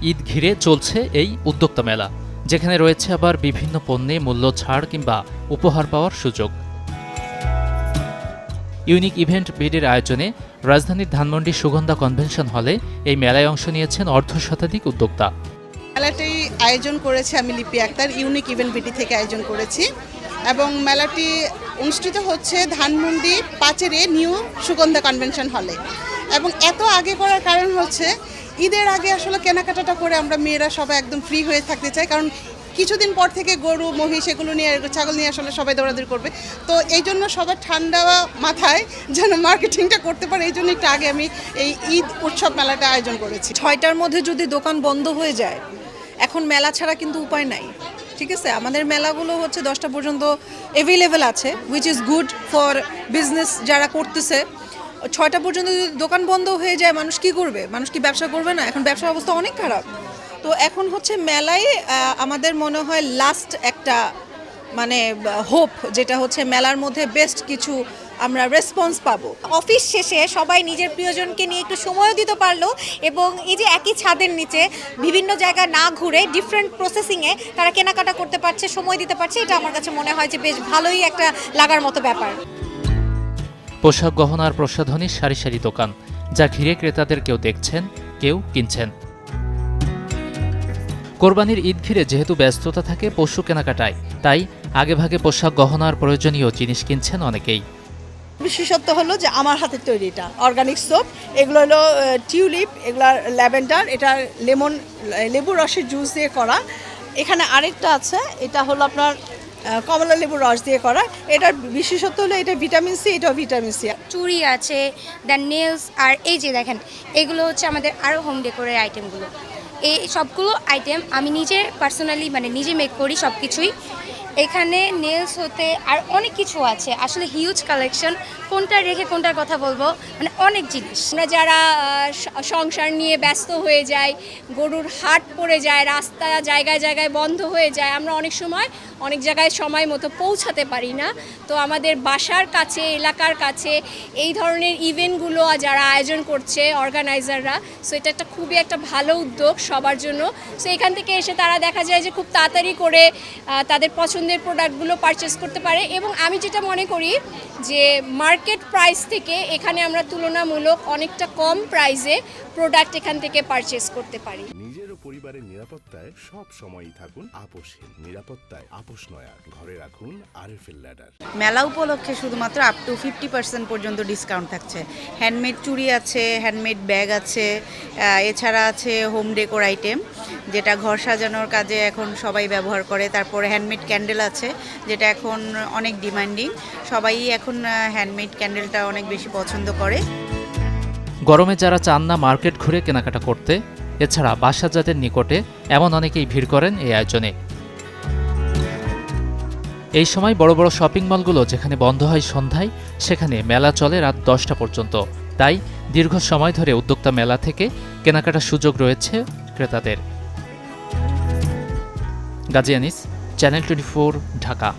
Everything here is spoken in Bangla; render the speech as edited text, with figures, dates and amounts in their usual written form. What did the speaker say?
ঈদ ঘিরে চলছে এই উদ্যোক্তা মেলা, যেখানে রয়েছে আবার বিভিন্ন পণ্যে মূল্য ছাড় কিংবা উপহার পাওয়ার সুযোগ। ইউনিক ইভেন্ট বিডির আয়োজনে রাজধানীর ধানমন্ডি সুগন্ধা কনভেনশন হলে এই মেলায় অংশ নিয়েছেন অর্ধশতাধিক উদ্যোক্তা। মেলাটি আয়োজন করেছে আমি লিপি আক্তার, ইউনিক ইভেন্ট বিডি থেকে আয়োজন করেছি এবং মেলাটি অনুষ্ঠিত হচ্ছে ধানমন্ডি 5 নিউ সুগন্ধা কনভেনশন হলে। এবং এত আগে করার কারণ হচ্ছে ঈদের আগে আসলে কেনাকাটাটা করে আমরা মেয়েরা সবাই একদম ফ্রি হয়ে থাকতে চাই, কারণ কিছুদিন পর থেকে গরু মহিষ এগুলো নিয়ে ছাগল নিয়ে আসলে সবাই দৌড়াদৌড়ি করবে। তো এই জন্য সবার ঠান্ডা মাথায় যেন মার্কেটিংটা করতে পারে, এই জন্য একটু আগে আমি এই ঈদ উৎসব মেলাটা আয়োজন করেছি। 6টার মধ্যে যদি দোকান বন্ধ হয়ে যায়, এখন মেলা ছাড়া কিন্তু উপায় নাই, ঠিক আছে। আমাদের মেলাগুলো হচ্ছে 10টা পর্যন্ত অ্যাভেলেবেল আছে, which is good for business যারা করতেছে। 6টা পর্যন্ত যদি দোকান বন্ধ হয়ে যায়, মানুষ কি করবে? মানুষ কি ব্যবসা করবে না? এখন ব্যবসার অবস্থা অনেক খারাপ। তো এখন হচ্ছে মেলায় আমাদের মনে হয় লাস্ট একটা হোপ, যেটা হচ্ছে মেলার মধ্যে বেস্ট কিছু আমরা রেসপন্স পাবো। অফিস শেষে সবাই নিজের প্রিয়জনকে নিয়ে একটু সময়ও দিতে পারলো এবং এই যে একই ছাদের নিচে বিভিন্ন জায়গায় না ঘুরে ডিফারেন্ট প্রসেসিংয়ে তারা কেনাকাটা করতে পারছে, সময় দিতে পারছে, এটা আমার কাছে মনে হয় যে বেশ ভালোই একটা লাগার মতো ব্যাপার। পোশাক, গহনার প্রসাধনীর সারি সারি দোকান, যা ঘিরে ক্রেতাদের কেউ দেখছেন, কেউ কিনছেন। কোরবানির ঈদ ঘিরে যেহেতু ব্যস্ততা থাকে পশু কেনাকাটায়, তাই আগেভাগে পোশাক, গহনার প্রয়োজনীয় জিনিস কিনছেন অনেকেই। বিশেষত্ব হলো যে আমার হাতের তৈরিটা অর্গানিক সোপ, এগুলো হলো টিউলিপ, এগুলো ল্যাভেন্ডার, এটা লেবু রসের জুস দিয়ে করা। এখানে আরেকটা আছে, এটা হলো আপনার কমলা লেবুর রস দিয়ে করা। এটার বিশেষত্ব হলো এটা ভিটামিন সি, এটাও ভিটামিন সি। চুড়ি আছে, দেন নেলস, আর এই যে দেখেন এগুলো হচ্ছে আমাদের আরও হোম ডেকোরের আইটেমগুলো। এই সবগুলো আইটেম আমি নিজে পার্সোনালি নিজে মেক করি সব কিছুই। এখানে নেলস হতে আর অনেক কিছু আছে, আসলে হিউজ কালেকশন, কোনটা রেখে কোনটার কথা বলবো, অনেক জিনিস। আমরা যারা সংসার নিয়ে ব্যস্ত হয়ে যাই, গরুর হাট পড়ে যায়, রাস্তা জায়গায় জায়গায় বন্ধ হয়ে যায়, আমরা অনেক সময় অনেক জায়গায় সময় মতো পৌঁছাতে পারি না। তো আমাদের বাসার কাছে, এলাকার কাছে এই ধরনের ইভেন্টগুলো যারা আয়োজন করছে অর্গানাইজাররা, সো এটা একটা খুবই একটা ভালো উদ্যোগ সবার জন্য। সো এখান থেকে এসে তারা দেখা যায় যে খুব তাড়াতাড়ি করে তাদের পছন্দের প্রোডাক্টগুলো পারচেস করতে পারে। এবং আমি যেটা মনে করি যে মার্কেট প্রাইস থেকে এখানে আমরা তুলনামূলক অনেকটা কম প্রাইসে প্রোডাক্ট এখান থেকে পারচেস করতে পারি। নিজের ও পরিবারের নিরাপত্তায় সব সময়ই থাকুন আপোষহীন। নিরাপত্তায় আপোষ নয়, ঘরে রাখুন আরএফএল ল্যাডার। মেলা উপলক্ষে শুধুমাত্র আপ টু 50% পর্যন্ত ডিসকাউন্ট থাকছে। হ্যান্ডমেড চুড়ি আছে, হ্যান্ডমেড ব্যাগ আছে, এছাড়া আছে হোম ডেকোর আইটেম, যেটা ঘর সাজানোর কাজে এখন সবাই ব্যবহার করে। তারপরে হ্যান্ডমেড ক্যান্ডেল আছে, যেটা এখন অনেক ডিমান্ডিং, সবাই এখন হ্যান্ডমেড ক্যান্ডেলটা অনেক বেশি পছন্দ করে। গরমে যারা চান না মার্কেট ঘুরে কেনাকাটা করতে, এছাড়া বাসা যাদের নিকটে, এমন অনেকেই ভিড় করেন এই আয়োজনে। এই সময় বড় বড় শপিং মলগুলো যেখানে বন্ধ হয় সন্ধ্যায়, সেখানে মেলা চলে রাত 10টা পর্যন্ত। তাই দীর্ঘ সময় ধরে উদ্যোক্তা মেলা থেকে কেনাকাটার সুযোগ রয়েছে ক্রেতাদের। গাজী আনিস, চ্যানেল 24, ঢাকা।